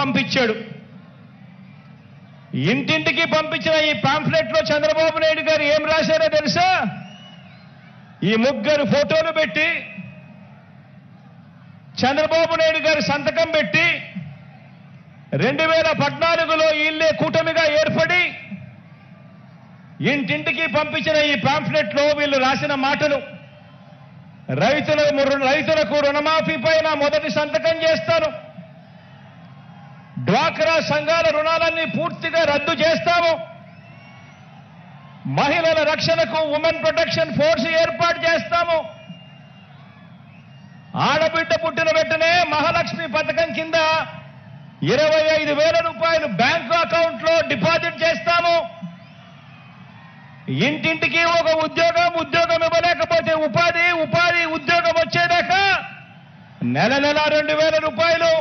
పంపించాడు. ఇంటింటికి పంపించిన ఈ పాంఫ్లెట్లో చంద్రబాబు నాయుడు గారు ఏం రాశారో తెలుసా? ఈ ముగ్గురు ఫోటోలు పెట్టి చంద్రబాబు నాయుడు గారి సంతకం పెట్టి 2014లో వీళ్ళే కూటమిగా ఏర్పడి ఇంటింటికి పంపించిన ఈ పాంఫ్లెట్లో వీళ్ళు రాసిన మాటలు, రైతులకు రుణమాఫీ పైన మొదటి సంతకం చేస్తాను, డ్వాక్రా సంఘాల రుణాలన్నీ పూర్తిగా రద్దు చేస్తాము, మహిళల రక్షణకు ఉమెన్ ప్రొటెక్షన్ ఫోర్స్ ఏర్పాటు చేస్తాము, ఆడబిడ్డ పుట్టిన వెంటనే మహాలక్ష్మి పథకం కింద 25,000 రూపాయలు బ్యాంకు అకౌంట్లో డిపాజిట్ చేస్తాము, ఇంటింటికి ఒక ఉద్యోగం ఇవ్వలేకపోతే ఉపాధి ఉద్యోగం వచ్చేదాకా నెల 2,000 రూపాయలు